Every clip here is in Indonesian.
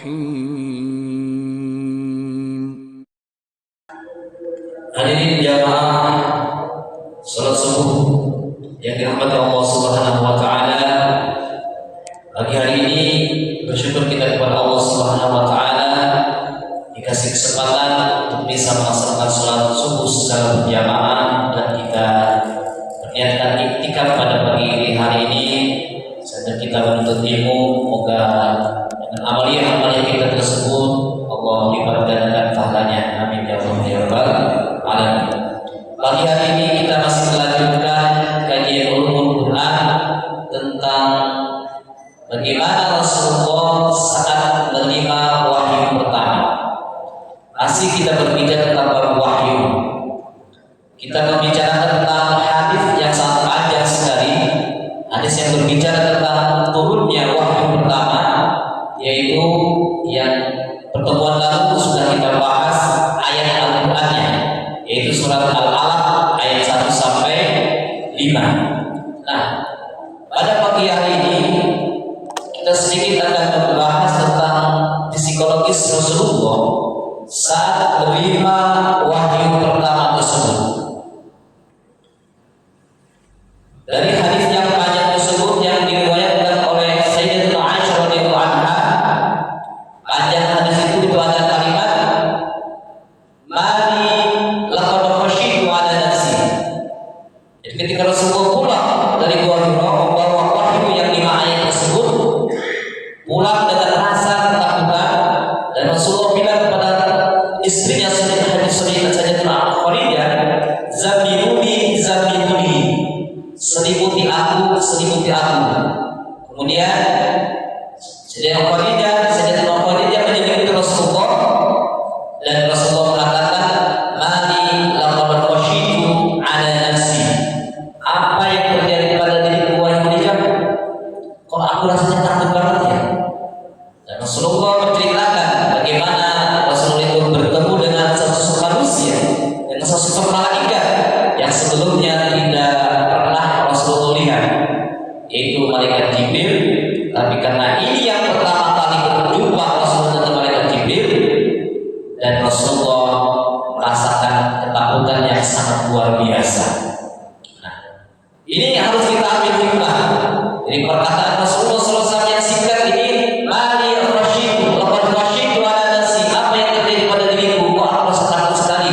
الرحيم. Hadirin jamaah salat subuh yang dirahmati Allah Subhanahu wa taala. Pagi hari ini bersyukur kita kepada Allah Subhanahu wa taala dikasih kesempatan untuk bisa melaksanakan salat subuh secara berjamaah, dan kita berniatkan iktikaf pada pagi hari ini sambil kita menuntut ilmu. Semoga dengan amaliyah kita tersebut Allah lipat gandakan pahalanya. Amin ya rabbal alamin. Pagi hari ini kita masih melanjutkan kajian ulumul Quran tentang bagaimana Rasulullah saat menerima wahyu pertama. Masih kita berbicara tentang bab wahyu. Kita berbicara tentang hadis yang sangat panjang sekali, hadis yang berbicara tentang turunnya wahyu pertama, yaitu yang pertemuan lalu sudah kita bahas ayat Al-Qur'annya, yaitu surat Al-Alaq ayat 1 sampai 5. Nah, pada pagi hari ini kita sedikit akan membahas tentang psikologis Rasulullah saat menerima wahyu pertama tersebut. Dari hadis yang panjang tersebut yang diriwayatkan oleh Sayyidatuna Aisyah radhiyallahu anha, panjang hadis itu ada kalimat mali laqad khashitu ala nafsi. Jadi ketika Rasulullah pulang dari Gua Hira membawa wahyu yang 5 ayat tersebut, pulang dengan rasa ketakutan, dan Rasulullah bilang kepada istrinya Sayyidatuna Khadijah, "Zamiluni, zamiluni." Selimuti aku, selimuti aku. Kemudian Sayyidatuna Khadijah menyebut Rasulullah, dan Rasulullah mengatakan, "Mali laqad khashitu ala nafsi." Apa yang terjadi pada diriku wahai Khadijah? Kok aku rasanya takut banget ya? Dan Rasulullah menceritakan bagaimana Rasulullah itu bertemu dengan sosok manusia, dengan sosok malaikat yang sebelumnya tidak pernah Rasulullah lihat, yaitu malaikat Jibril. Tapi karena ini yang pertama kali berjumpa Rasulullah dengan malaikat Jibril, dan Rasulullah merasakan ketakutan yang sangat luar biasa. Nah, ini harus kita ambil hikmah dari perkataan Rasulullah SAW yang singkat ini, mali khasyitu laqad khasyitu ala nafsi. Apa yang terjadi pada diriku? Kok aku rasa takut sekali?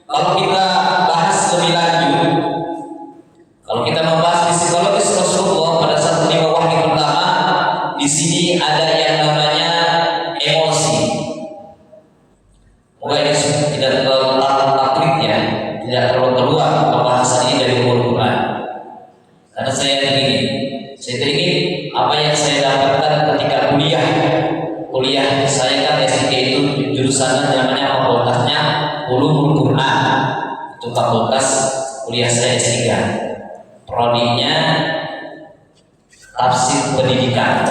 Kalau kita bahas lebih lanjut, kalau kita membahas psikologis Rasulullah pada saat menerima wahyu pertama, di sini ada yang namanya emosi. Moga ini tidak terlalu taklid ya, tidak terlalu keluar pembahasan ini dari Al-Quran. Karena saya teringin apa yang saya dapatkan ketika kuliah saya kan S3 itu jurusan namanya fakultasnya Ulumul Quran. Itu fakultas kuliah saya S3. Prodinya tafsir pendidikan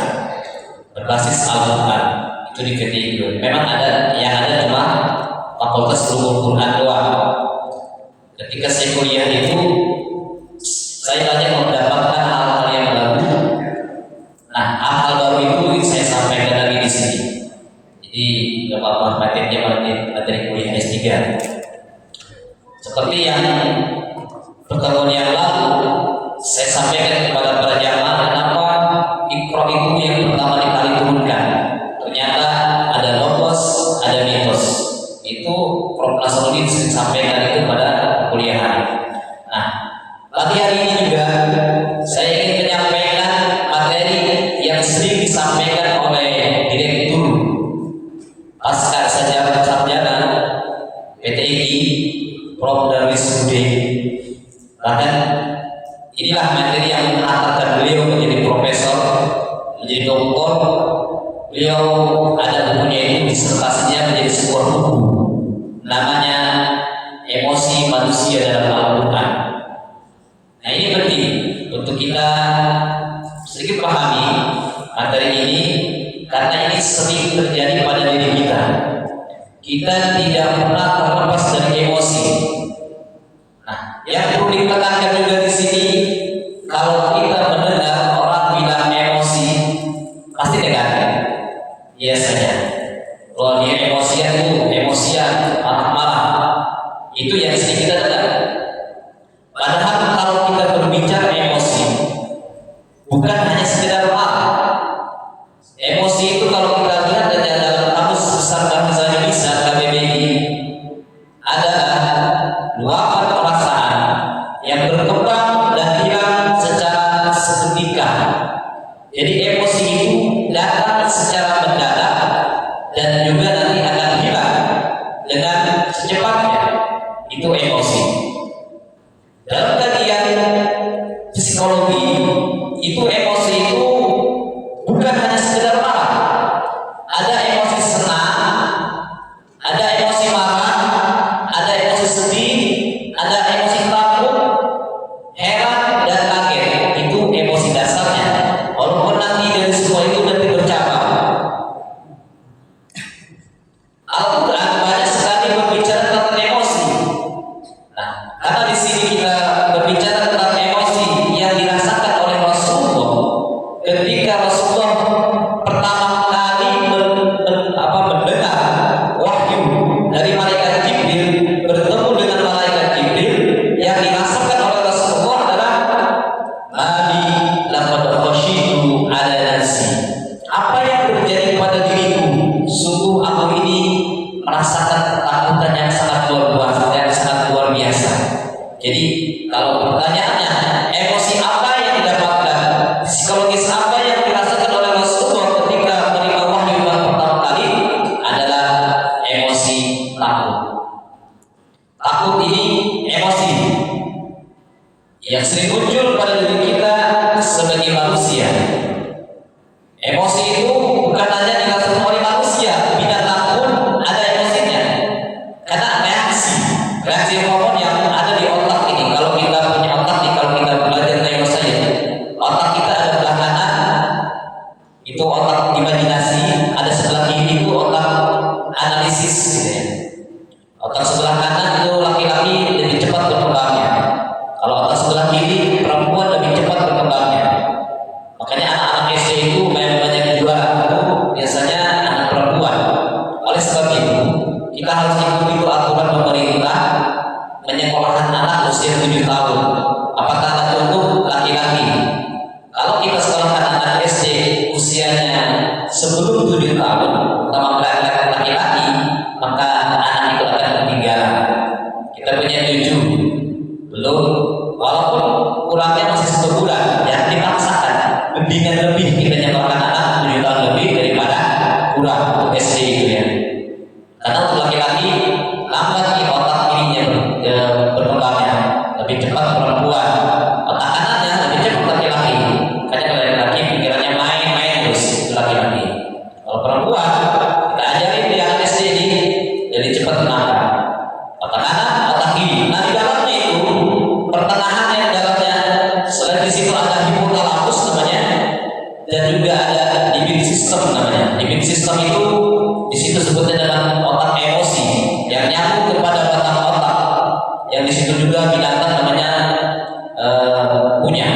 berbasis Al-Quran. Itu di ketiga. Memang ada yang ada cuma fakultas Ulumul Quran doang. Ketika saya kuliah itu saya banyak mendapatkan hal-hal yang baru. Nah, hal-hal baru itu saya sampaikan lagi di sini. Jadi nggak apa-apa materi kuliah S3. Seperti yang pertemuan yang lalu saya sampaikan kepada para jamaah kenapa Iqra itu yang pertama kali turunkan. Ternyata ada logos, ada mitos. Itu Prof. Nasruddin sampaikan itu pada kuliahan. Nah, pagi hari ini juga saya ingin menyampaikan materi yang sering disampaikan oleh Direktur Pasca Sarjana PTII Prof. Darwis Hude. Bahkan inilah materi yang menghantarkan beliau menjadi profesor, menjadi doktor. Beliau ada bukunya itu, disertasinya menjadi sebuah buku namanya Emosi Manusia dalam Al-Quran. Nah, ini penting untuk kita sedikit pahami materi ini, karena ini sering terjadi pada diri kita. Kita tidak pernah terlepas dari emosi. Nah, yang perlu ditekankan juga di sini, kalau kita mendengar orang bilang emosi, pasti negatif. Ya, ini adalah luapan perasaan yang berkembang dan hilang secara seketika. Jadi emosi itu datang secara mendadak dan juga nanti akan hilang dengan secepatnya. Itu emosi. Dalam kajian psikologi itu emosi itu bukan hanya sekedar marah. Ada emosi senang, ada emosi marah, ada emosi sedih, ada emosi takut, heran dan kaget. Itu emosi dasarnya. Walaupun nanti dari semua itu nanti bercabang. Al-Quran banyak sekali berbicara tentang emosi. Nah, karena di sini kita berbicara tentang emosi yang dirasakan oleh Rasulullah ketika Rasulullah pertama kali mendengar wahyu dari malaikat Jibril, bertemu dengan malaikat Jibril, yang dirasakan oleh Rasulullah adalah mali laqad khashitu ala nafsi. Apa yang terjadi pada diriku? Sungguh aku ini merasakan ketakutan yang sangat luar biasa. Jadi kalau pertanyaannya emosi apa yang didapatkan, psikologis apa yang dirasakan oleh Rasulullah ketika menerima wahyu yang pertama kali, adalah emosi takut. Takut ini emosi yang sering muncul pada diri kita sebagai manusia. Emosi itu bukan hanya dirasakan oleh manusia, binatang pun ada emosinya. Karena reaksi hormon yang ada di otak ini. Kalau kita punya otak nih, kalau kita belajar neuroscience, otak kita ada belah kanan, itu otak imajinasi, ada sebelah kiri itu otak analisis, gitu ya. Otak sebelah kanan itu laki-laki lebih cepat berkembangnya. Kalau otak sebelah kiri perempuan lebih cepat berkembangnya. Makanya anak-anak SD itu banyak juara itu biasanya anak perempuan. Oleh sebab itu kita harus ikuti itu aturan pemerintah menyekolahkan anak usia 7 tahun. Apakah anak untuk laki-laki? Kalau kita sekolahkan anak SD usianya sebelum 7 tahun, terutama laki-laki, maka anak itu akan ketinggalan. Kita punya 7, belum, walaupun kurangnya masih 1 bulan, jangan dipaksakan. Mendingan lebih kita nyekolahkan anak 7 tahun lebih daripada kurang untuk SD itu ya. Karena untuk laki-laki lambat di otak ininya berkembangnya, lebih cepat perempuan. Otak anaknya lebih cepat laki-laki. Karena kalau laki-laki pikirannya main-main terus, itu laki-laki. Kalau perempuan kita ajarin di anak SD ini jadi cepat menangkap. Otak anak, otak kiri. Nah di dalamnya itu pertengahan yang dalamnya, selain di situ ada hipotalamus namanya, dan juga ada limbic system namanya. Limbic system itu di situ sebutnya dengan otak emosi yang nyambung kepada batang otak, yang di situ juga binatang namanya punya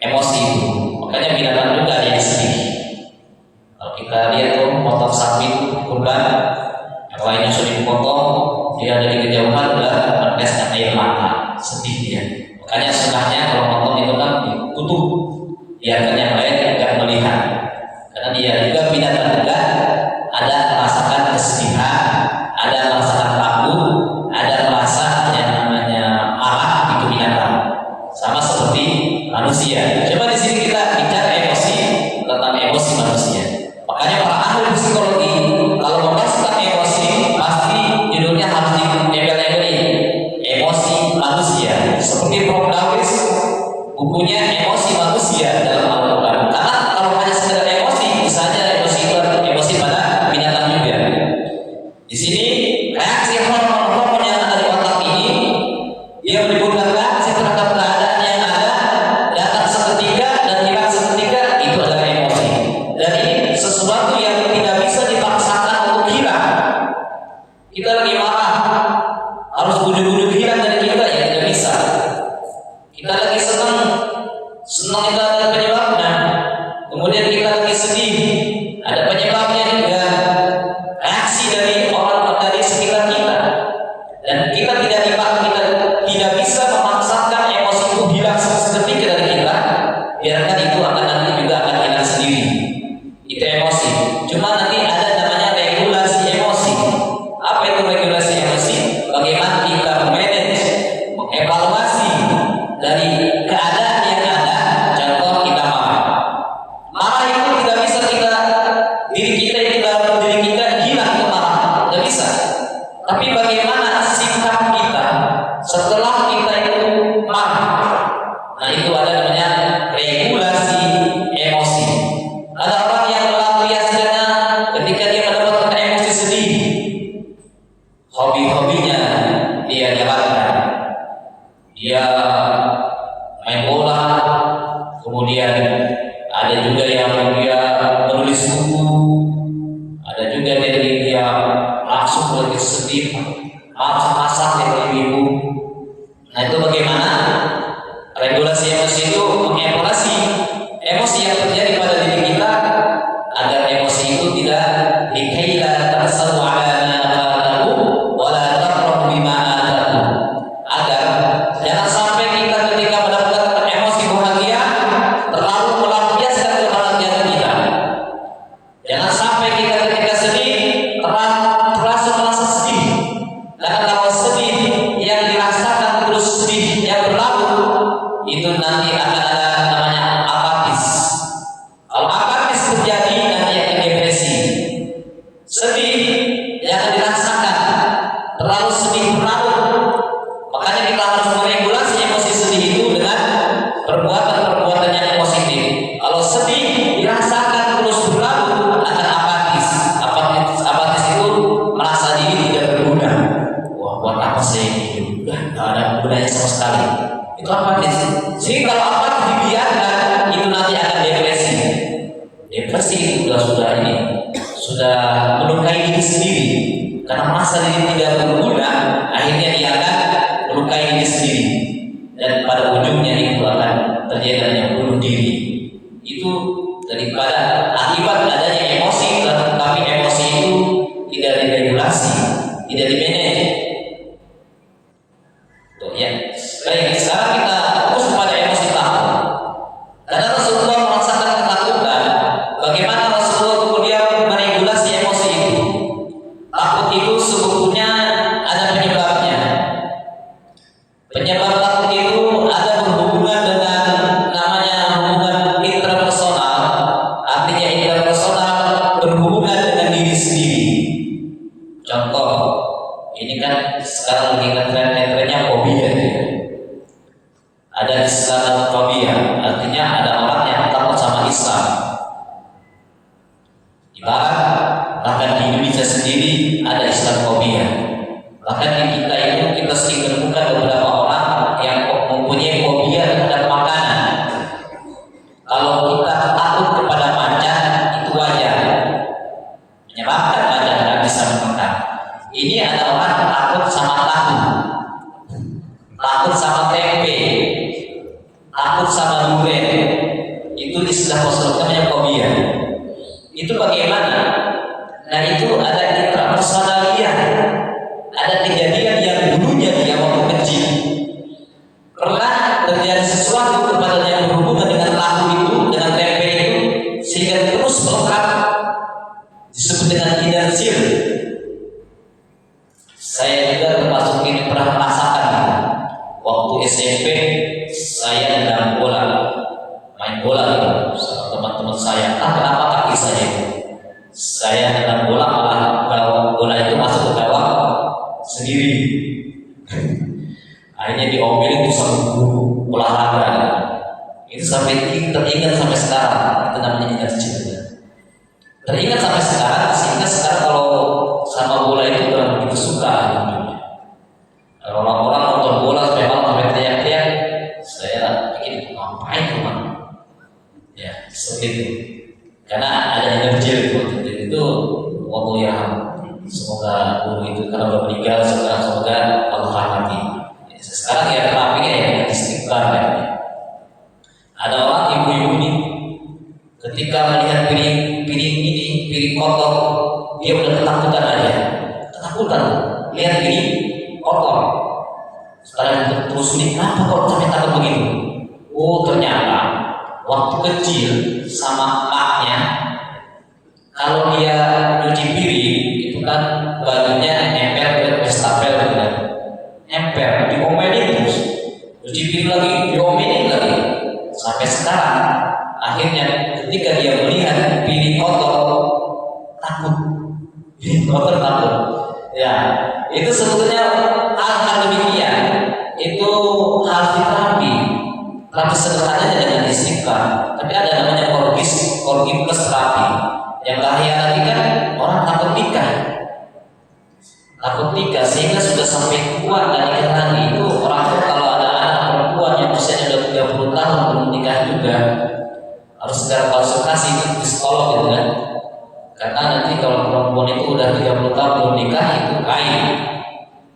emosi itu. Makanya binatang juga ada yang sedih. Kalau kita lihat tuh potong sapi kurban, yang lainnya sudah dipotong, dia dari kejauhan udah meneteskan air mata, sedih dia. Makanya sunahnya kalau potong itu kan ditutup, biarkan yang lain tidak melihat. Karena dia juga binatang juga ada merasakan kesedihan, ada merasakan takut, ada merasa yang namanya marah, itu binatang. Sama seperti manusia. Coba di sini kita bicara emosi, tentang emosi manusia. Makanya para ahli psikologi kalau membahas tentang emosi, pasti judulnya harus ditempel-tempelin emosi manusia. Seperti Prof. Dawis, bukunya Emosi Manusia dalam Al-Quran. Karena kalau hanya sekedar emosi, bisa saja emosi itu adalah emosi pada binatang juga. Di sini reaksi hormon-hormon yang ada di otak ini, dia menimbulkan reaksi terhadap keadaan yang ada, datang seketika dan hilang seketika. Itu adalah emosi. Dan ini sesuatu yang tidak bisa dipaksakan untuk hilang. Kita lagi marah, harus bujuk-bujuk hilang dari kita, ya tidak bisa. Kita lagi senang itu ada penyebabnya. Kemudian kita lagi sedih, ada penyebabnya juga. Reaksi dari orang dari sekitar kita, dan kita tidak bisa memaksakan emosi itu hilang seketika dari kita. Biarkan itu akan nanti juga akan hilang sendiri. Itu emosi. Cuma nanti ada namanya regulasi emosi. regulasi emosi, bagaimana kita manage, mengevaluasi dari keadaan yang ada. Contoh, kita marah. Marah itu tidak bisa diri kita hilang ke marah, tidak bisa. Tapi bagaimana sikap kita setelah kita itu marah? Nah, itu ada namanya regulasi emosi. Ada orang yang melampiaskannya ketika dia mendapatkan emosi sedih. Hobi-hobinya dia jalankan. Dia main bola, kemudian ada juga yang dia menulis buku, ada juga dari dia langsung lagi sedih, masak dari ibu. Nah, itu bagaimana regulasi emosi itu? Mengevaluasi emosi yang terjadi pada diri kita agar emosi itu tidak dikaila tersalu ala naqatahu wala taqrabu bima atahu, agar jangan sampai kita ketika mendapatkan emosi bahagia terlalu melampiaskan kebahagiaan kita. Jangan sampai kita ketika sedih terlalu merasa sedih. Karena kalau sedih yang dirasakan terus sedih yang berlalu, itu nanti akan ada namanya apatis. Kalau apatis terjadi, nanti akan depresi. Sedih yang dirasakan terlalu sedih berlalu, makanya kita harus meregulasi emosi sedih itu dengan perbuatan-perbuatan yang positif. Kalau sedih dirasakan terus berlalu, akan apatis. Apatis itu merasa diri tidak berguna. Wah, buat apa saya hidup? Tidak ada gunanya sama sekali. Itu apatis. Jadi kalau apatis dibiarkan, itu nanti akan depresi. Depresi itu sudah melukai diri sendiri. Karena merasa diri tidak berguna, akhirnya dia akan melukai diri sendiri. Dan pada ujungnya itu akan terjadi yang bunuh diri. Itu daripada akibat adanya emosi, tapi emosi itu tidak diregulasi, tidak dimanage. Tuh ya. Baik, sekarang kita fokus pada emosi takut. Karena Rasulullah merasakan ketakutan, bagaimana Rasulullah kemudian meregulasi emosi itu? Takut itu sebetulnya ada penyebabnya. Penyebab takut itu ada berhubungan dengan namanya hubungan interpersonal. Artinya interpersonal berhubungan dengan diri sendiri. Contoh, ini kan sekarang lagi tren-trennya fobia. Ada Islamofobia, artinya ada orang yang takut sama Islam. Ibarat bahkan di Indonesia sendiri ada Islamofobia. Bahkan di kita itu kita sering menemukan beberapa orang yang mempunyai fobia terhadap makanan. Kalau kita takut kepada macan, itu wajar. Menyebabkan macan tidak bisa makan. Ini ada orang takut sama tahu, takut sama tempe, takut sama durian. Itu istilah Rasulullah namanya fobia. Itu bagaimana? Nah, itu ada intrapersonaliyah. Ada kejadian yang dulunya dia waktu kecil pernah terjadi sesuatu kepada yang berhubungan dengan tahu itu, dengan tempe itu, sehingga terus melekat, disebut dengan inersil. Saya juga termasuk ini pernah merasakan. Waktu SMP saya dalam bola, main bola itu sama teman-teman saya. Kenapa kaki saya itu? Saya dalam bola malah bola itu masuk ke gawang sendiri. Akhirnya diomelin itu sama guru olahraga. Itu sampai teringat sampai sekarang. Itu namanya inersil. Teringat sampai sekarang, sehingga sekarang kalau sama bola itu udah begitu suka. Kalau orang-orang nonton bola sampai teriak-teriak, saya pikir ngapain teman? Ya, seperti itu. Karena ada energi itu waktu yang semoga guru itu karena udah meninggal, semoga Allah rahmati. Sekarang ya terapinya ya istighfar ya. Ada orang ibu-ibu ini ketika melihat piring kotor, dia udah ketakutan aja. Ketakutan, lihat piring kotor. Sekarang terus ini kenapa kok sampai takut begitu? Oh, ternyata waktu kecil sama maknya, kalau dia nyuci piring itu kan bajunya nempel ke Itu sebetulnya hal-hal demikian itu harus diterapi. Terapi sederhananya dengan istighfar. Tapi ada namanya korgi plus terapi. Yang bahaya lagi kan orang takut nikah. Takut nikah sehingga sudah sampai tua dan nikah lagi. Itu orang tua kalau ada anak perempuan yang usianya sudah 30 tahun belum nikah juga harus segera konsultasi ke psikolog gitu kan. Karena nanti kalau perempuan itu udah 30 tahun belum nikah itu lain.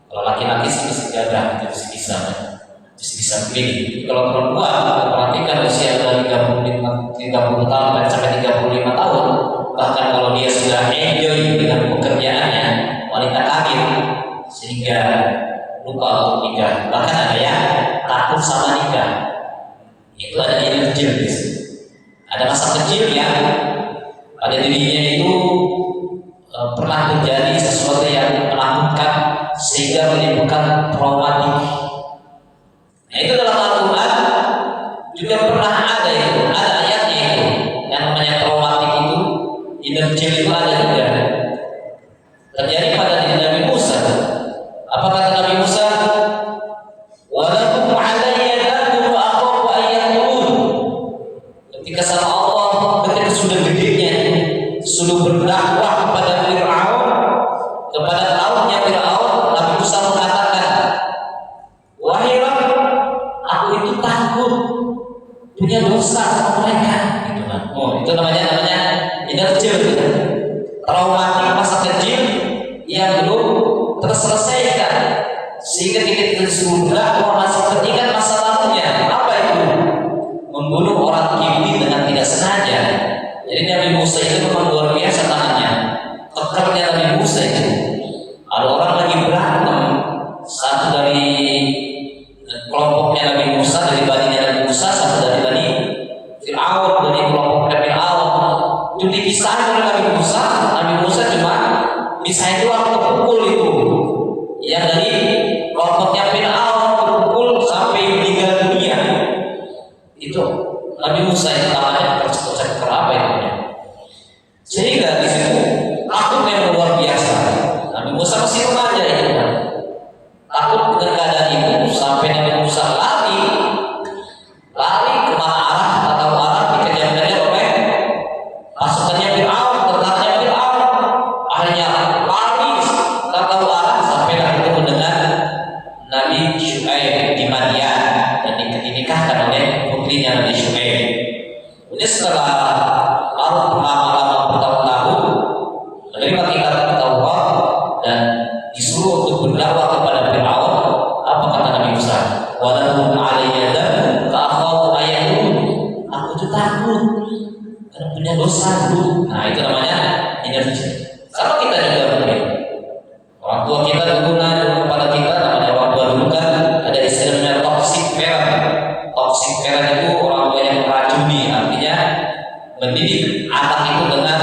Kalau laki-laki sih masih gagah, itu masih bisa pilih. Kalau perempuan, perhatikan usia udah 30 tahun sampai 35 tahun, bahkan kalau dia sudah enjoy dengan pekerjaannya, wanita karir, sehingga lupa untuk nikah. Bahkan ada yang takut sama nikah. Itu ada energi. Ada masa kecil yang pada dirinya itu pernah terjadi sesuatu yang menakutkan sehingga menimbulkan traumatik. Nah itu dalam Al-Quran juga pernah ada itu, ada ayatnya itu yang namanya traumatik itu, energi itu ada juga. Terjadi pada diri Nabi Musa. Apa kata Nabi Musa? Walakum alayya dhanbun wa akhafu an yaqulun. Ketika sama Allah, ketika sudah gedenya, sudah berdakwah kepada Fir'aun, kepada kaumnya Fir'aun, Nabi Musa mengatakan, wahai Rabb, aku itu takut punya dosa sama mereka. Gitu kan? Oh, itu namanya energi, gitu. Traumatik masa kecil yang belum terselesaikan, sehingga kita disuruh dakwah masih tertinggal masa lalunya. Apa itu? Membunuh orang kibli dengan tidak sengaja. Jadi Nabi Musa itu memang luar biasa tangannya. Tekernya Nabi Musa itu. Ada orang lagi berantem, satu dari kelompoknya Nabi Musa, dari baninya Nabi Musa, satu dari bani Fir'aun, dari kelompoknya Fir'aun. Itu dipisahin oleh Nabi Musa. Nabi Musa cuma misalnya itu waktu pukul itu. Yang dari kelompoknya Fir'aun terpukul sampai meninggal dunia. Itu Nabi Musa itu tangannya tercekat apa itu? Sehingga di situ takut yang luar biasa. Nabi Musa masih remaja itu kan. Takut dengan keadaan itu sampai Nabi Musa lari kemana arah, atau arah dikejar-kejar oleh pasukannya Fir'aun, tentaranya Fir'aun. Akhirnya lari tak tahu arah sampai ketemu dengan Nabi Syuaib di Madian dan dinikahkan oleh putrinya Nabi Syuaib. Ini setelah lama-lama bertahun-tahun menerima kikatan Taurat dan disuruh untuk berdakwah kepada Fir'aun. Apa kata Nabi Musa? Walakum alayya dhanbun fa akhafu an yaqulun. Aku tuh takut karena punya dosa dulu. Nah itu namanya energi. Sama kita juga mungkin. Orang tua kita dulu kepada kita, namanya orang tua dulu kan ada istilahnya toxic parent. Toxic parent itu orang tua yang meracuni, artinya mendidik anak itu dengan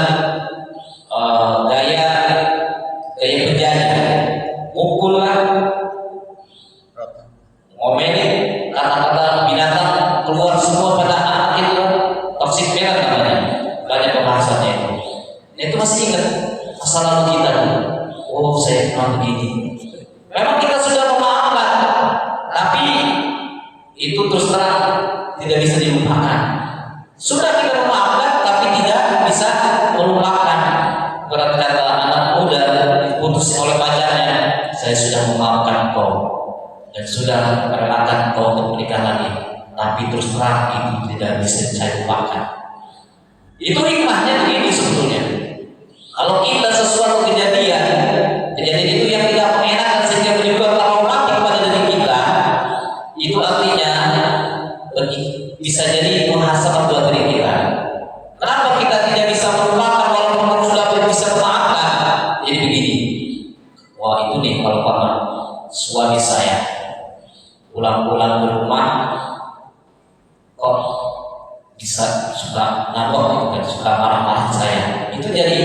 gaya penjajah, mukul lah, ngomelin, kata-kata binatang keluar semua pada anak itu. Toxic parent namanya, banyak pembahasannya itu. Nah, itu masih ingat masa lalu kita dulu. Oh saya pernah begini. Memang kita sudah memaafkan, tapi itu terus terang tidak bisa dilupakan. Sudah kita memaafkan, tapi tidak bisa melupakan. Kata anak muda diputus oleh pacarnya, saya sudah memaafkan kau dan sudah merelakan kau untuk menikah lagi, tapi terus terang itu tidak bisa saya lupakan. Itu hikmahnya begini sebetulnya. Kalau kita sesuatu kejadian itu yang tidak mengenakan sehingga menyebabkan traumatik pada diri kita, itu artinya bisa jadi muhasabah buat diri kita. Kenapa kita tidak bisa melupakan walaupun sudah bisa memaafkan? Jadi begini, wah itu nih kalau paman suami saya pulang-pulang ke rumah kok bisa suka ngambek gitu kan, suka marah-marah saya. Itu jadi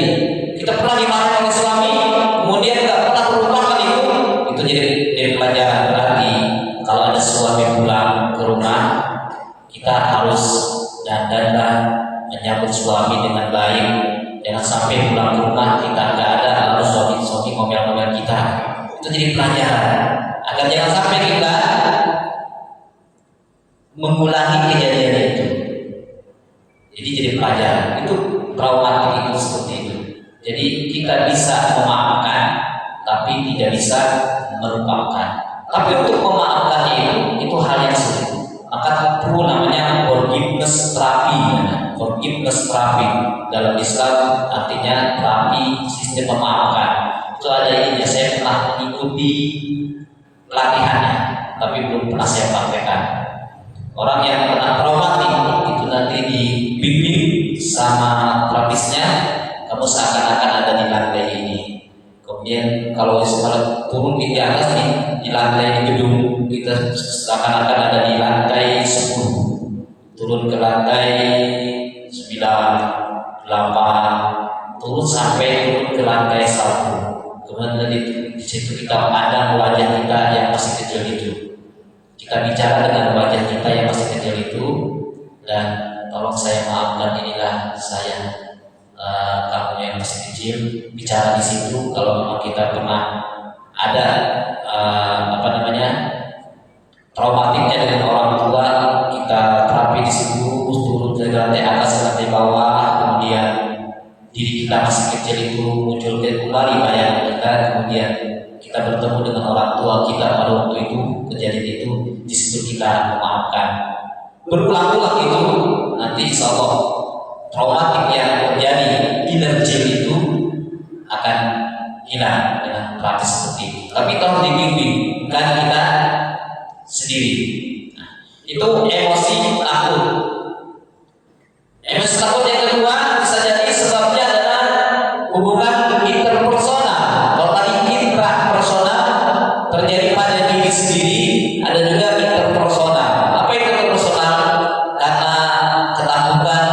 kita pernah dimarahin oleh suami, kemudian nggak pernah terlupakan itu jadi pelajaran. Berarti kalau ada suami pulang ke rumah, kita harus dandan menyambut suami dengan baik. Jangan sampai pulang ke rumah kita nggak ada, harus suami ngomel-ngomel kita. Itu jadi pelajaran agar jangan sampai kita mengulangi kejadian itu. Jadi pelajaran itu traumatik itu seperti itu. Jadi kita bisa memaafkan, tapi tidak bisa melupakan. Tapi untuk memaafkannya itu hal yang sulit. Maka perlu namanya forgiveness terapi. Forgiveness terapi dalam Islam artinya terapi sistem memaafkan. Itu ada ini. Saya pernah mengikuti pelatihannya, tapi belum pernah saya praktekkan. Orang yang kena traumatik itu nanti dibimbing sama terapisnya, kamu seakan-akan ada di lantai ini. Kemudian kalau turun di atas nih, di lantai di gedung, kita seakan-akan ada di lantai 10. Turun ke lantai 9, 8, turun ke lantai 1. Kemudian di situ kita pandang wajah kita yang masih kecil itu. Kita bicara dengan wajah kita yang masih kecil itu, dan tolong saya maafkan, inilah saya. Kamu yang masih kecil, bicara di situ. Kalau memang kita pernah ada traumatiknya dengan orang tua, kita terapi di situ, turun dari lantai atas ke lantai bawah, kemudian diri kita masih kecil itu muncul kembali bayangan kita, kemudian kita bertemu dengan orang tua kita pada waktu itu, kejadian itu, di situ kita memaafkan. Berulang-ulang itu, nanti insya Allah traumatik yang terjadi energi itu akan hilang dengan praktis seperti itu. Tapi kalau dibimbing, bukan kita sendiri. Nah, itu emosi takut. Emosi takut yang kedua bisa jadi sebabnya adalah hubungan interpersonal. Kalau tadi intrapersonal terjadi pada diri sendiri, ada juga interpersonal. Apa itu interpersonal? Karena ketakutan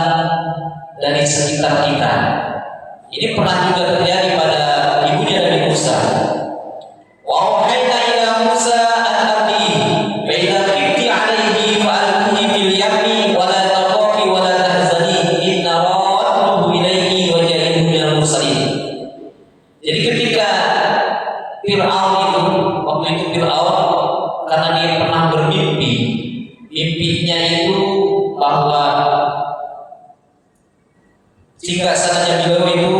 dari sekitar kita. Ini pernah juga terjadi pada ibunya Nabi Musa. Wa auhayna ila Musa an abdi fa idza khifti alayhi fa alqihi fil yammi wa la taqafi wa la tahzani inna radduhu ilayhi wa ja'aluhu minal mursalin. Jadi ketika Fir'aun itu, waktu itu Fir'aun karena dia pernah bermimpi, mimpinya itu bahwa jika saja beliau itu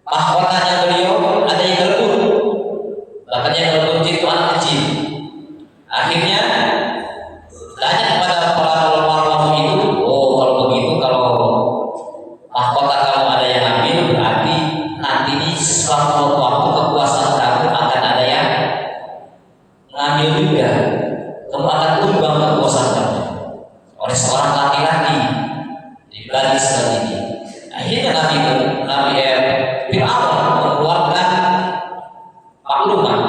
mahkotanya beliau ada yang ngerebut, bahkan yang ngerebut itu anak kecil. Akhirnya tanya kepada para ulama itu, oh kalau begitu, kalau mahkota kamu ada yang ambil, berarti nanti ini suatu waktu kekuasaan kamu akan ada yang ngambil juga. Kamu akan tumbang kekuasaan kamu oleh seorang laki-laki. Dibagi seperti ini. Akhirnya Nabi Fir'aun mengeluarkan maklumat.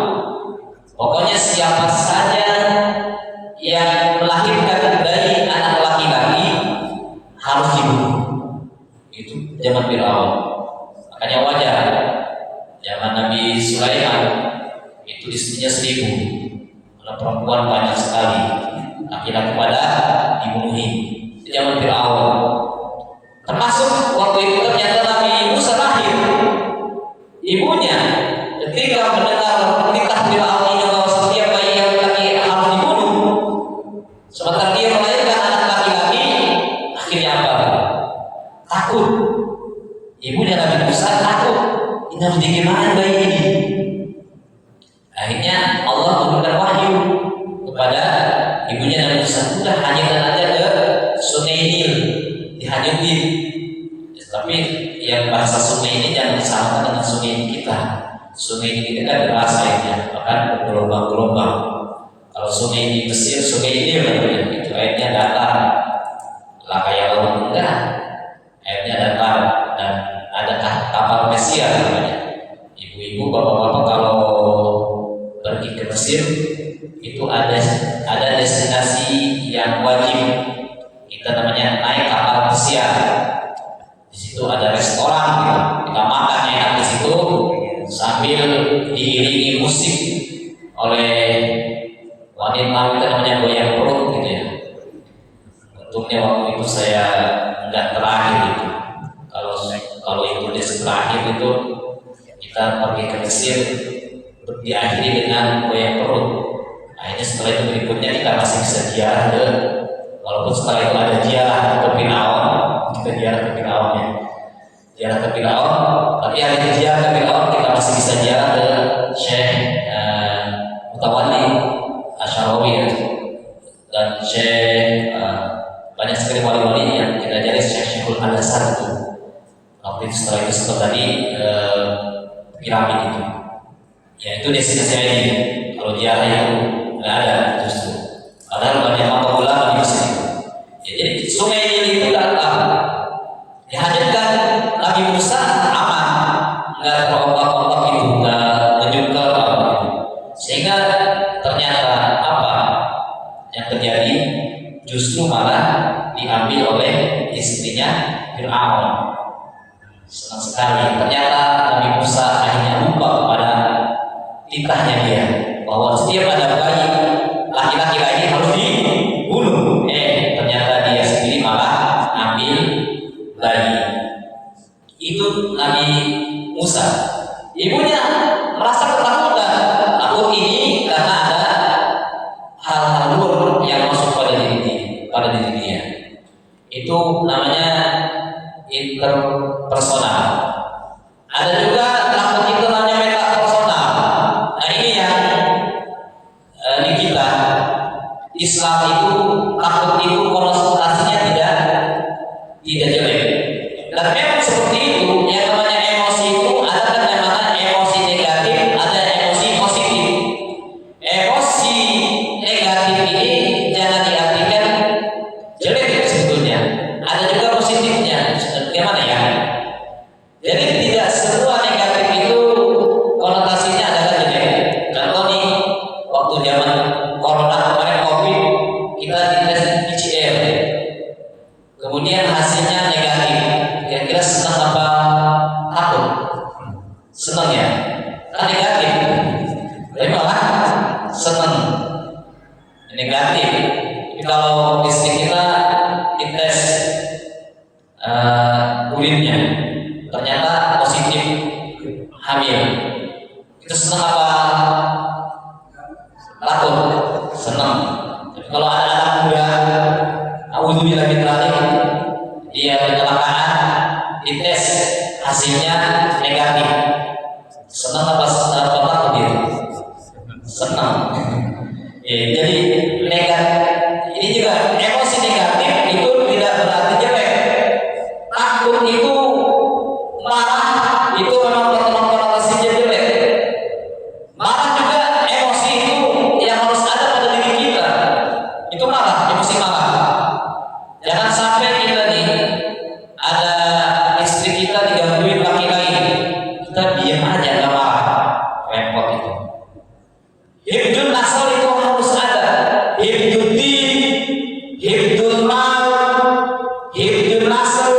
Pokoknya siapa saja yang melahirkan dari anak laki-laki harus dibunuh. Itu zaman Fir'aun. Makanya wajar. Zaman Nabi Sulaiman itu istrinya 1000. Kalau perempuan banyak sekali. Laki-laki pada dibunuhi. Itu zaman Fir'aun. Termasuk waktu itu ternyata Nabi Musa lahir. Ibunya ketika mendengar titah Fir'aun ini bahwa setiap bayi yang laki harus dibunuh, sementara dia melahirkan anak laki-laki, akhirnya apa? Takut. Ibunya Nabi Musa takut. Ini harus bagaimana bayi ini? Akhirnya Allah memberikan wahyu kepada ibunya Nabi Musa, sudah hanyutkan aja ke Sungai Nil, dihanyutin. Tapi yang bahasa sungai ini jangan disamakan dengan sungai kita. Sungai ini kita kan deras airnya, bahkan bergelombang-gelombang. Kalau sungai di Mesir, sungai ini itu airnya datar, lah kayak laut enggak. Airnya datar dan ada kapal pesiar namanya. Ibu-ibu, bapak-bapak kalau pergi ke Mesir itu ada destinasi yang wajib. Kita namanya naik kapal pesiar. Di situ ada restoran, kita makan enak di situ sambil diiringi musik oleh wanita namanya goyang perut gitu ya. Untungnya waktu itu saya enggak terakhir itu. Kalau itu des terakhir itu kita pergi ke Mesir diakhiri dengan goyang perut. Akhirnya setelah itu berikutnya kita masih bisa ziarah ke, walaupun setelah itu ada ziarah ke Firaun, kita ziarah ke Firaun ya, ziarah ke Firaun. Tapi hari itu ziarah ke Firaun kita masih bisa ziarah ke Syekh Mutawalli Asy'arawi ya, dan Syekh banyak sekali wali-wali yang kita ajari. Syekhul Al-Azhar itu waktu itu setelah itu tadi piramid itu ya, itu destinasi ini. Kalau ziarah itu nggak ada justru, padahal banyak makam ulama di sini ya. Jadi sungai ini itu datang dihajatkan Nabi Musa aman, nggak terombak-ombak itu, nggak menyungkel apa, sehingga ternyata apa yang terjadi justru malah diambil oleh istrinya Fir'aun. Senang sekali. Ternyata Nabi Musa akhirnya lupa kepada titahnya dia, bahwa setiap ada bayi laki-laki ini harus dibunuh. Ternyata dia sendiri malah ambil bayi. Itu Nabi Musa. Ibunya merasa ketakutan. Takut ini karena ada hal-hal luar yang masuk pada diri dia. Itu namanya interpersonal. Ada juga takut itu namanya metapersonal. Nah ini yang di kita Islam itu takut itu konotasinya tidak jelek. Dan memang seperti itu. Yang namanya emosi itu ada kan namanya emosi negatif, ada emosi positif. Emosi negatif ini jangan diartikan jelek sebetulnya. Ada juga positifnya. Bagaimana ya? Jadi tidak semua negatif itu konotasinya adalah jelek. Contoh nih, waktu zaman corona kemarin COVID, kita dites PCR, kemudian hasilnya negatif. Kira-kira senang apa takut? Senang ya? Kan negatif. Tapi malah senang negatif. Jadi kalau istri kita dites urinnya ternyata positif hamil, itu senang apa takut? Senang. Tapi kalau ada anak muda, auzubillah min dzalik, dia kecelakaan, dites hasilnya negatif, senang apa takut dia? Senang. Jadi negatif ini juga emosi negatif itu tidak berarti jelek. Takut itu marah itu memang konotasinya jelek. Marah juga emosi itu yang harus ada pada diri kita. Itu marah, emosi marah. Jangan sampai kita nih ada istri kita digangguin laki lain, kita diam aja nggak marah, repot itu. Hibdun nasl itu harus ada. Hibdun din, hibdun mal, hibdun nasl,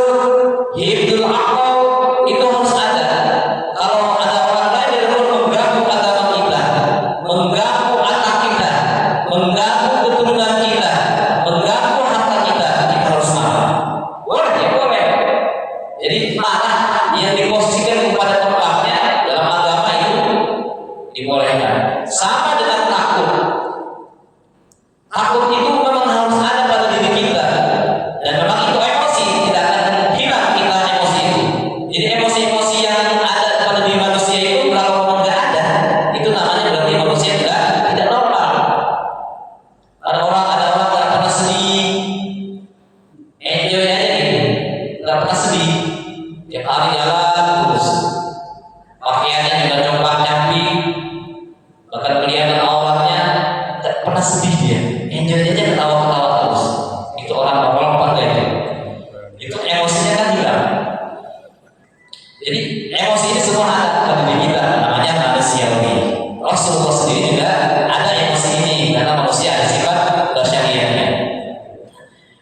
hibdul akal, itu harus ada. Kalau ada orang lain yang mengganggu agama kita, mengganggu anak kita, mengganggu keturunan kita, mengganggu harta kita, kita harus marah. Boleh ya, boleh. Jadi marah yang diposisikan kepada tempatnya dalam agama itu dibolehkan. Sama dengan takut. Takut itu memang harus ada pada diri kita, dan memang itu emosi, tidak akan hilang kita emosi itu. Jadi emosi-emosi yang ada pada diri manusia itu kalau memang tidak ada, itu namanya berarti manusia tidak normal. Ada orang nggak pernah sedih, enjoy aja gitu, nggak pernah sedih, tiap hari jalan terus, pakaiannya juga compang-camping, bahkan kelihatan auratnya, nggak pernah sedih dia, enjoy aja, ketawa-ketawa terus. Itu orang normal apa enggak itu? Itu emosinya kan hilang. Jadi emosi ini semua ada pada diri kita, namanya manusiawi. Rasulullah sendiri juga ada emosi ini karena manusia ada sifat basyariahnya.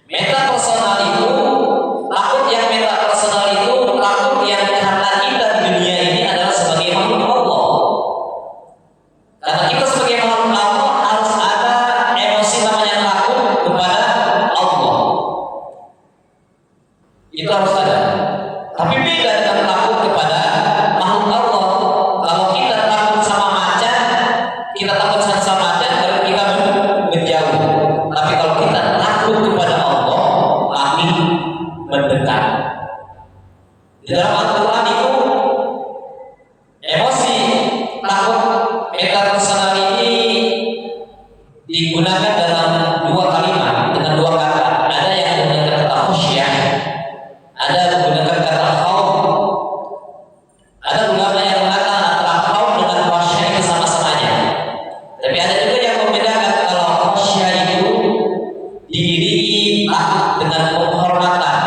Metapersonal itu takut, yang metapersonal itu takut yang karena kita di dunia ini adalah sebagai makhluk Allah. Karena kita sebagai makhluk Allah harus ada takut sama aja, berarti kita menjauh. Tapi kalau kita takut kepada Allah, kami mendekat. Di dalam Al-Quran itu emosi takut metapersonal ini digunakan dalam dua kalimat dengan dua kata. Ada yang menggunakan kata khusyah, ada yang menggunakan kata khauf. Ada ulama yang mengatakan antara khauf dengan khusyah itu sama-samanya. Tapi ada juga yang membedakan kalau khusyah itu diiringi takut dengan penghormatan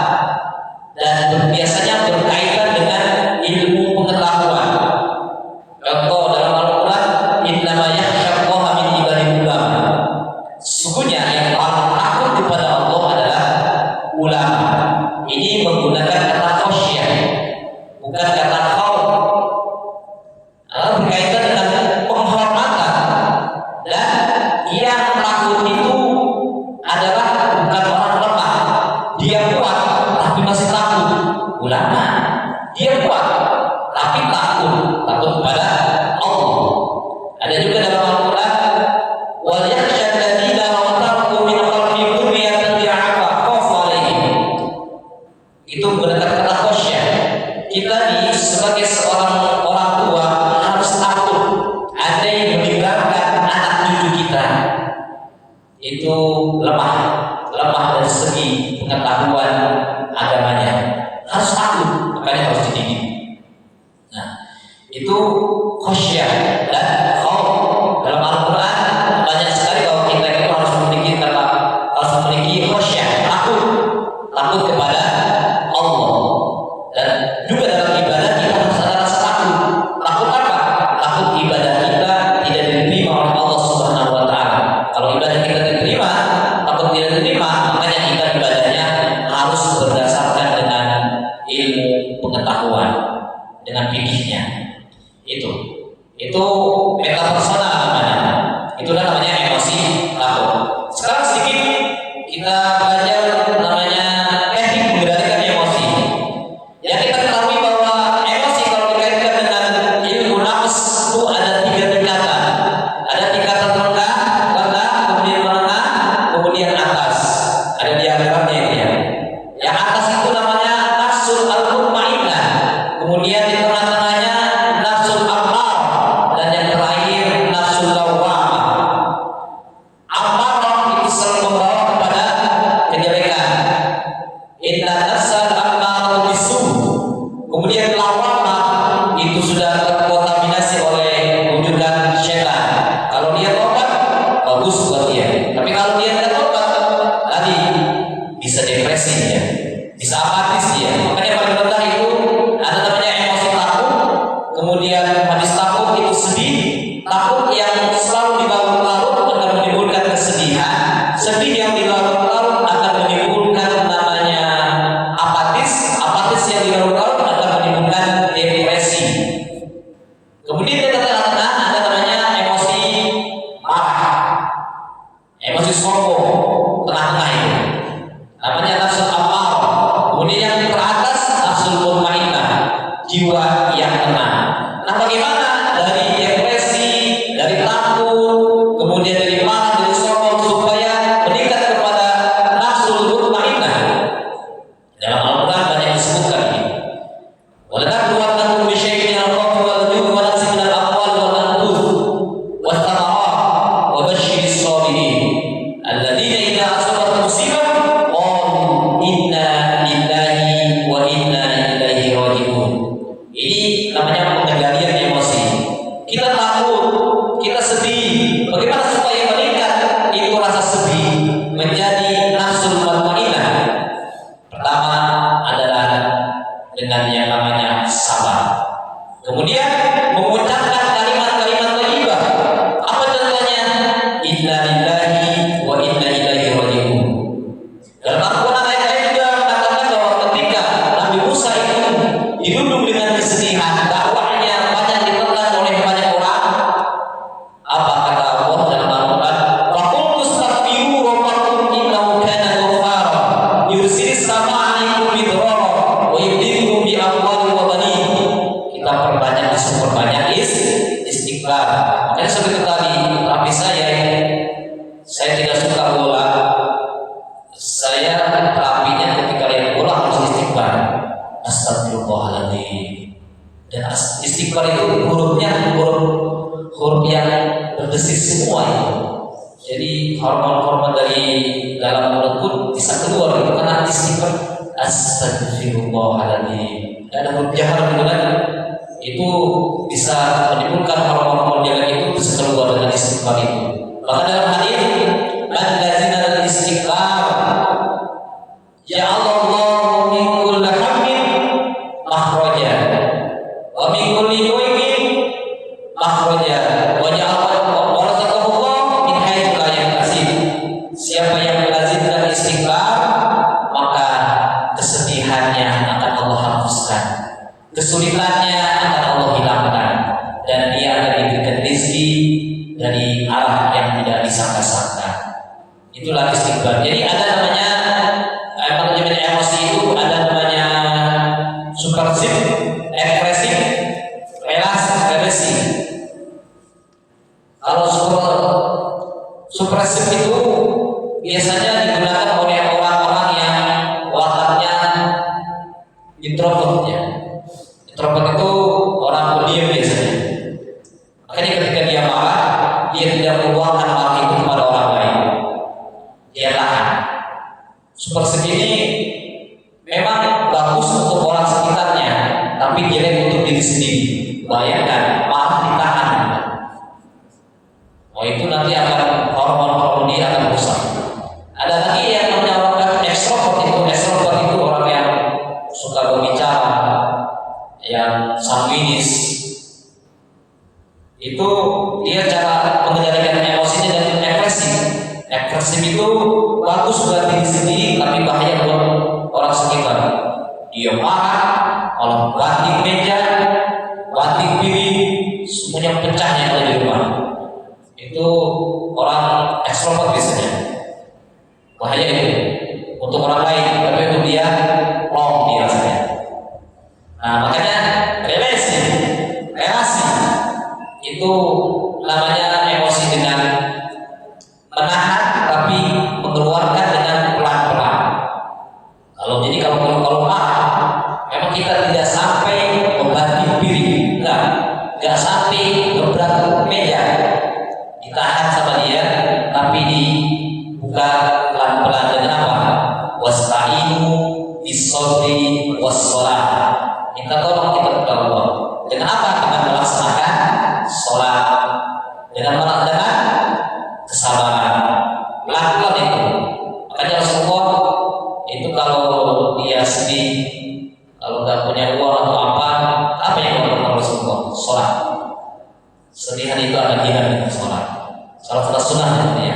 dan biasanya berkaitan dengan ilmu pengetahuan. Contoh dalam Al-Quran, innama yakhsyallaha min ibadil ulama. Sesungguhnya yang paling takut kepada Allah adalah ulama. Ini menggunakan kata khusyah, bukan kata khauf. Berkaitan dengan penghormatan, dan yang takut itu adalah bukan orang lemah. Dia kuat tapi masih takut. Ulama dia kuat tapi takut kepada Allah. Ada juga dalam Al-Quran, wal yakhsha alladziina law taraku min khalfihim dhurriyyatan dha'afa khafu 'alaihim. Itu menggunakan kata khusyah. Kita nih sebagai seorang orang tua harus takut ada yang meninggalkan anak cucu kita itu lemah dari segi pengetahuan agamanya, harus takut, makanya harus dididik. Nah, itu khusyah dan khauf. Dalam Al-Quran banyak sekali kalau kita itu harus memiliki khusyah, takut kepada Allah. Dan juga dalam ibadah kita harus ada rasa takut. Takut apa? Takut ibadah kita tidak diterima oleh Allah Subhanahu wa Ta'ala. Kalau ibadah kita diterima, takut tidak diterima, makanya kita ibadahnya harus berdasarkan dengan ilmu pengetahuan, dengan fikihnya. Itu metapersonal namanya. Itulah namanya emosi takut. Sekarang sedikit kita belajar namanya teknik mengendalikan emosi. Yang kita ketahui bahwa emosi kalau dikaitkan dengan ilmu nafs itu ada 3 tingkatan. Ada tingkatan rendah, kemudian menengah, kemudian atas. Ada diagramnya itu ya. Yang atas itu namanya nafsul al-mutmainnah. Kemudian di tengah-tengahnya nafsul ammar, dan yang terakhir nafsul lawwamah. Ammar itu selalu membawa kepada kejelekan. Inna nafsal ammaratu bisu. Kemudian lawwamah itu sudah terkontaminasi oleh wujudan syaitan. Kalau dia tobat, bagus buat dia. Tapi kalau dia tidak tobat, tadi bisa depresi dia, bisa apatis dia. Makanya paling rendah itu ada namanya emosi takut. Kemudian habis takut itu sedih. Takut yang selalu dilarut-larut akan menimbulkan kesedihan. Sedih yang dilarut-larut akan menimbulkan namanya apatis. Apatis yang dilarut-larut akan menimbulkan depresi. Kemudian di tengah-tengah ada namanya emosi marah, emosi sombong, tengah-tengah itu namanya nafsul ammar. Kemudian yang teratas nafsul mutmainnah, jiwa yang tenang. Nah, bagaimana dari depresi, dari takut Makanya seperti tadi, tapi saya tidak suka bola. Saya terapinya ketika lihat bola harus istighfar. Astagfirullahaladzim. Dan istighfar itu hurufnya huruf yang berdesis semua itu. Jadi hormon-hormon dari dalam mulut pun bisa keluar gitu karena istighfar. Astagfirullahaladzim. Dan ada huruf jahar gitu kan, itu bisa menimbulkan hormon-hormon jalan itu bisa keluar dengan istighfar itu. Maka dalam hadis allazina al-istighfar ya Allah min kulli hammin makhraja wa min kulli dhaiqin makhraja wa ja'ala warzaqahullah min haitsu la yahtasib. Siapa yang melazimkan istighfar maka kesedihannya akan Allah hapuskan, kesulitannya akan Allah hilangkan, dan dia akan diberikan rezeki dari arah yang tidak disangka-sangka. Itulah istighfar. Jadi ada namanya manajemen emosi itu, ada namanya subversif, ekspresif, relasi. Kalau subversif itu biasanya digunakan oleh orang-orang yang wataknya introvert ya. Introvert itu orang pendiam biasanya. Makanya ketika dia marah, dia tidak meluapkan marah itu kepada orang lain. Dia tahan. Subversif ini memang bagus untuk orang sekitarnya, tapi jelek untuk diri sendiri. Bayangkan, marah ditahan. Oh itu nanti akan hormon-hormon dia akan rusak. Ada lagi yang namanya orang ekstrovert itu. Ekstrovert itu orang yang suka berbicara, yang sanguinis. Itu dia cara mengendalikan emosinya dan ekspresif. Ekspresif itu bagus buat diri sendiri, tapi bahaya buat orang sekitar. Dia marah, kalau banting meja, banting piring, semuanya pecahnya ada di rumah. Itu orang ekstrovert biasanya. Bahaya itu untuk orang lain, tapi untuk dia wrong dia rasanya. Nah makanya relasi itu namanya emosi dengan menahan tapi mengeluarkan dengan pelan-pelan. Kalau marah, memang kita tidak sampai membanting piring, enggak sampai gebrak meja, ditahan sama dia, tapi dibuka pelan-pelan dengan apa? Wasta'inu bis-sabri was-shalah. Minta tolong kita kepada Allah. Dengan apa? Dengan melaksanakan sholat, dengan kesabaran, pelan-pelan itu. Makanya Rasulullah itu kalau dia sedih, kalau nggak punya uang atau apa yang dilakukan Rasulullah? Sholat. Sedihan itu akan hilang dengan sholat. Sholat sunnah ya,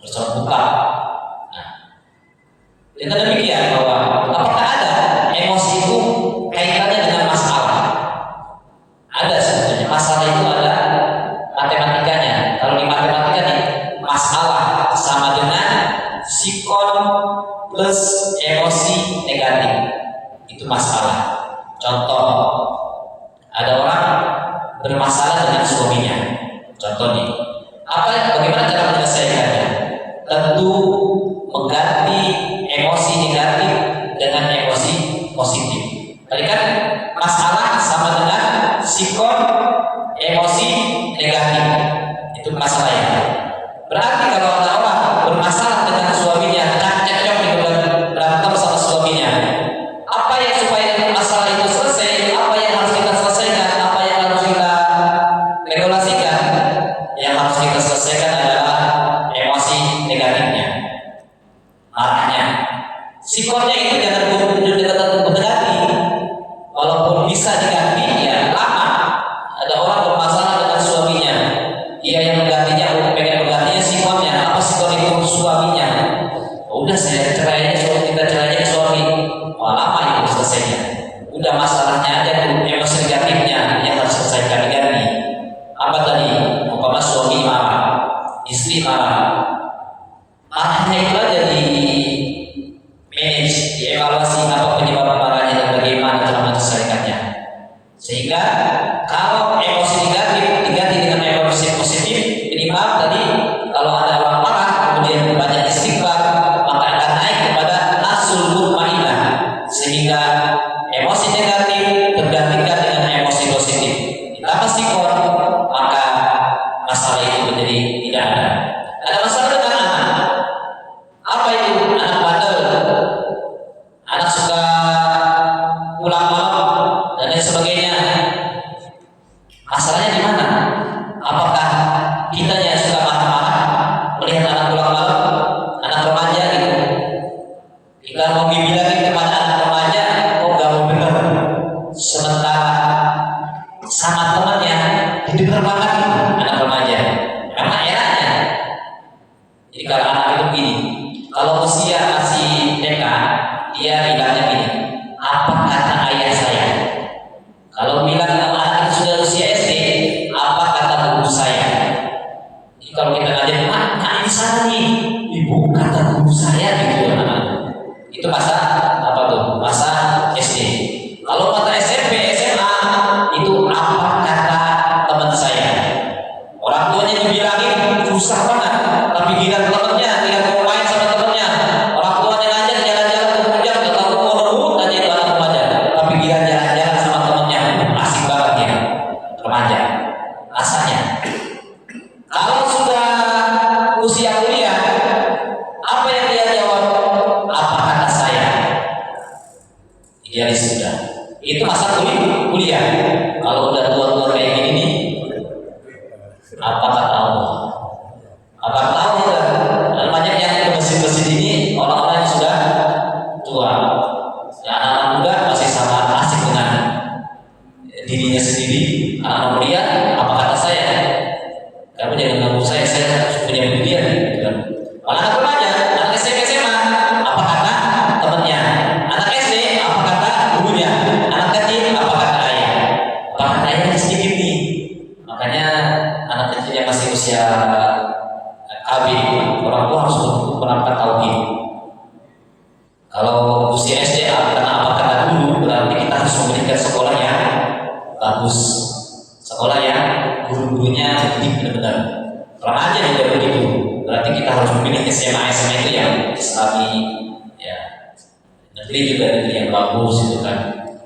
sholat buka. Nah, dengan demikian bahwa apakah ada emosi itu kaitannya dengan masalah? Ada sebetulnya. Masalah itu ada matematikanya. Kalau di matematika nih, masalah sama dengan sikon plus emosi negatif. Itu masalah. Contoh, ada orang bermasalah dengan suaminya. Contohnya, bagaimana cara menyelesaikannya? Tentu mengganti emosi negatif dengan emosi positif. Tadi kan masalah sama dengan sikon emosi negatif. Itu masalahnya. Berarti kalau ada orang bermasalah dengan suaminya, cekcok gitu, berantem sama suaminya, apa yang supaya masalah itu selesai? Apa yang harus kita selesaikan? Apa yang harus kita regulasikan? Yang harus kita selesaikan adalah emosi negatifnya, marahnya. Sikonnya itu jangan berganti. Walaupun bisa diganti, ya lama. Ada orang bermasalah dengan suaminya, dia yang menggantinya, pengen menggantinya sikonnya. Apa sikon itu? Suaminya. Udah saya cerainya suami, kita cerainya suami. Lama itu selesainya. Udah masalahnya aja emosi negatifnya yang harus selesaikan diganti. Apa tadi? Umpama suami marah, istri marah. Marahnya itu aja di manage, dievaluasi apa penyebab marahnya dan bagaimana cara menyelesaikannya. Sehingga kalau emosi negatif diganti dengan emosi masalah itu menjadi tidak ada. Ada masalah dengan anak. Apa itu? Anak bandel, anak suka pulang malam dan lain sebagainya. Masalahnya di mana? Apakah kita yang suka marah-marah melihat anak pulang malam, anak remaja gitu? Kita mau dibilangin kepada anak remaja, oh gak mau bener. Sementara sama temannya didengar banget gitu, anak remaja. Memang eranya. Jadi kalau anak itu begini, kalau usia masih TK, dia bilangnya gini, apa kata ayah saya? Kalau bilang anak itu sudah usia SD, apa kata guru saya? Jadi kalau kita ngajar, ini sana nih, ibu kata guru saya gitu ya anak. Itu masa apa tuh? Masa SD. Kalau masa SMP, SMA, itu apa kata teman saya? Orang tuanya dibilangin susah banget, tapi gila temennya, gila mau main sama temennya. Orang tuanya ngajak jalan-jalan ke puncak, gak tahu mau nurut aja itu anak remaja. Tapi gila jalan-jalan sama temennya, asik banget ya, remaja. Rasanya. Kalau sudah usia kuliah, apa yang dia jawab? Apa kata saya? Idealis sudah. Itu masa kuliah. Kalau udah tua-tua kayak gini nih, apa kata Allah? Apa kata Allah? Dan banyak yang ke masjid-masjid ini orang-orang yang sudah tua. Ya, anak-anak muda masih sama asik dengan dirinya sendiri. Anak muda, apa kata saya? Kamu jangan ganggu saya punya pendidikan. Gitu kan? Kalau anak remaja, anak SMP SMA, apa kata temannya? Anak SD, apa kata gurunya? Anak kecil, apa kata ayah? Apa kata ayah sedikit nih? Makanya anak kecil yang masih usia KB, orang tua harus menerapkan tauhid. Kalau usia SD, karena apa kata guru, berarti kita harus memberikan sekolah yang bagus, sekolah yang guru-gurunya jadi benar-benar. Remaja juga begitu. Berarti kita harus memilih SMA itu yang Islami, ya. Negeri juga negeri yang bagus itu kan.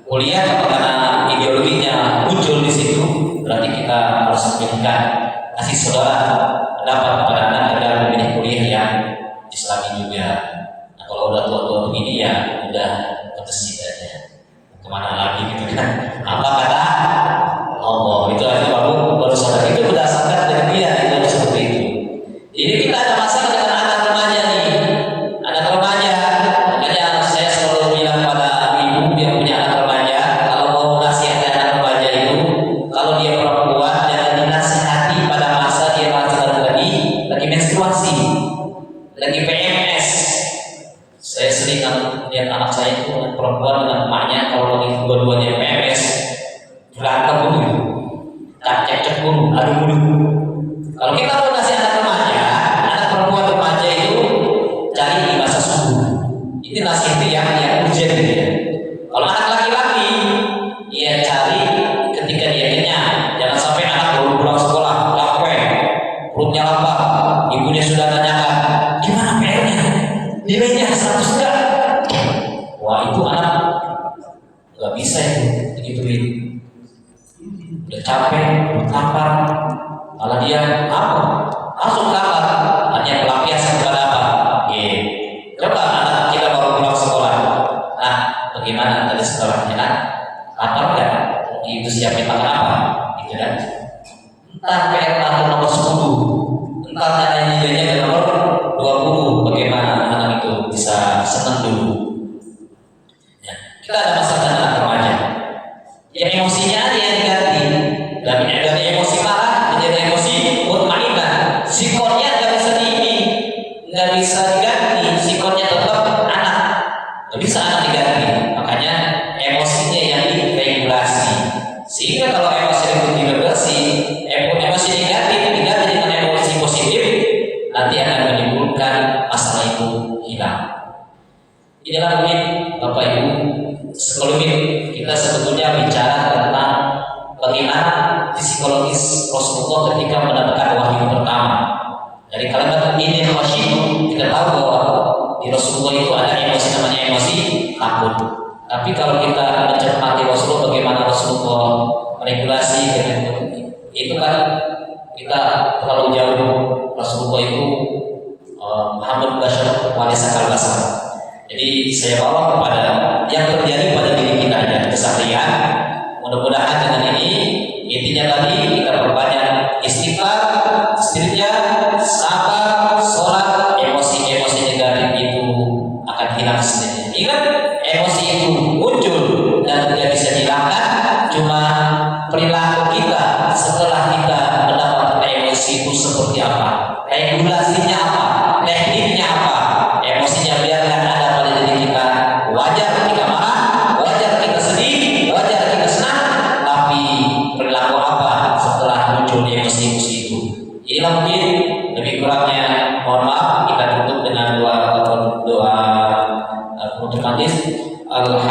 Kuliah karena ideologinya muncul di situ, berarti kita harus memberikan kasih saudara pendapat kepada anak agar memilih kuliah yang Islami juga. Nah, kalau udah tua-tua begini ya udah ke masjid aja. Kemana lagi gitu kan? Apa kata Allah? Itu aja baru sadar. Itu berdasarkan dari dia itu seperti itu. Jadi kita ada masalah dengan anak remaja nih. Anak remaja, makanya saya selalu bilang pada ibu yang punya anak remaja, kalau mau nasihatkan anak remaja itu, kalau dia perempuan jangan dinasihati pada masa dia lagi menstruasi, lagi PMS. Saya sering lihat anak saya itu perempuan dengan emaknya kalau lagi dua-duanya PMS, berantem dulu, tak cekcok dulu, adu dulu. Kalau kita mau nasihat anak remaja, anak perempuan remaja itu cari di masa subuh. Ini nasihat yang urgent gitu ya. Kalau anak laki-laki, ya cari ketika dia kenyang. Jangan sampai anak baru pulang sekolah, capek, perutnya lapar, ibunya sudah tanyakan, gimana PR-nya? Nilainya 100 enggak? Wah itu anak nggak bisa itu digituin. Udah capek, lapar, malah dia apa? Masuk kamar, hanya pelampiasan kepada apa? Coba anak kita baru pulang sekolah. Nah, bagaimana tadi sekolahnya? Nah, lapar nggak? Ibu siapin makan apa? Gitu kan? Entah PR nomor 10, entah nilainya ke nomor 20. Bagaimana anak itu bisa senang dulu? Ya, kita ada masalah dengan anak remaja. Yang emosinya ada yang diganti. Dari emosi marah menjadi emosi mutmainah. Sikonnya nggak bisa diganti. Sikonnya tetap anak, nggak bisa anak diganti. Makanya emosinya yang diregulasi. Sehingga kalau emosi itu diregulasi, emosi negatif diganti dengan emosi positif, nanti akan menimbulkan masalah itu hilang. Inilah mungkin Bapak Ibu sekelumit kita sebetulnya bicara tentang bagaimana psikologis Rasulullah ketika mendapatkan wahyu pertama. Dari kalimat ini khasyitu kita tahu bahwa di Rasulullah itu ada emosi namanya emosi takut. Tapi kalau kita mencermati Rasulullah, bagaimana Rasulullah meregulasi itu kan kita terlalu jauh. Rasulullah itu Muhammad Bashar Wanesa Kalbasa. Jadi saya bawa kepada yang terjadi pada diri kita aja keseharian. Mudah-mudahan dengan ini intinya tadi kita perbanyak istighfar, istirja, sabar, sholat, emosi-emosi negatif itu akan hilang sendiri. Ingat, emosi itu muncul dan tidak bisa dihilangkan, cuma perilaku kita setelah kita mendapatkan emosi itu seperti apa, regulasinya apa, tekniknya apa. Emosinya biarkan ada pada diri kita. Wajar ketika marah, wajar kita sedih, wajar kita senang, tapi perilaku apa setelah muncul emosi-emosi itu. Inilah mungkin lebih kurangnya, mohon maaf, kita tutup dengan doa penutup hadis. Assalamualaikum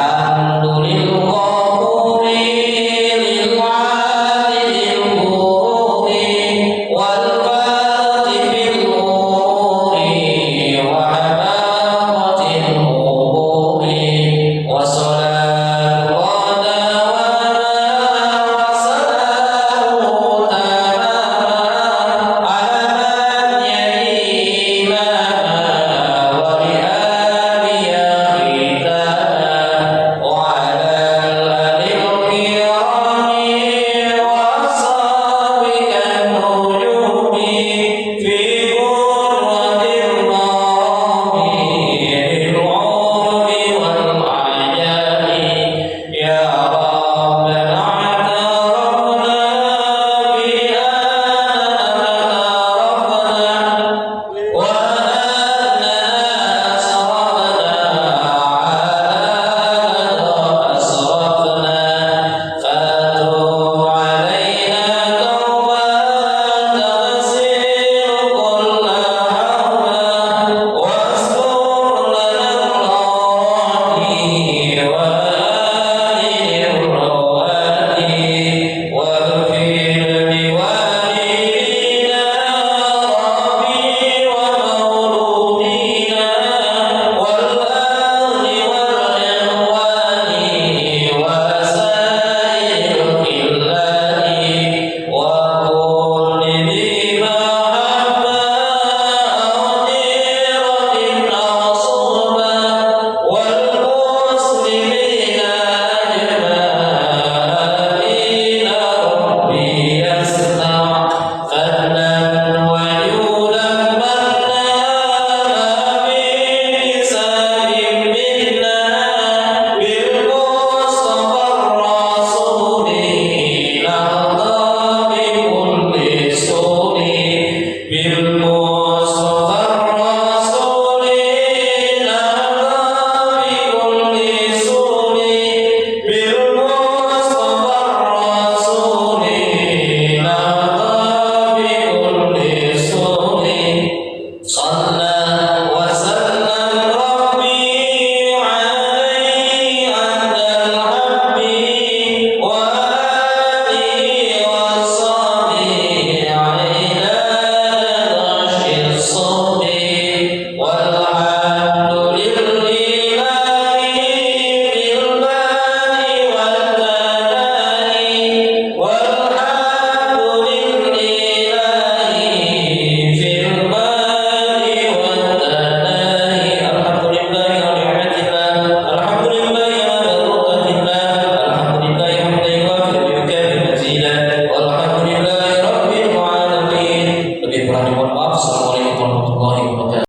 warahmatullahi wabarakatuh.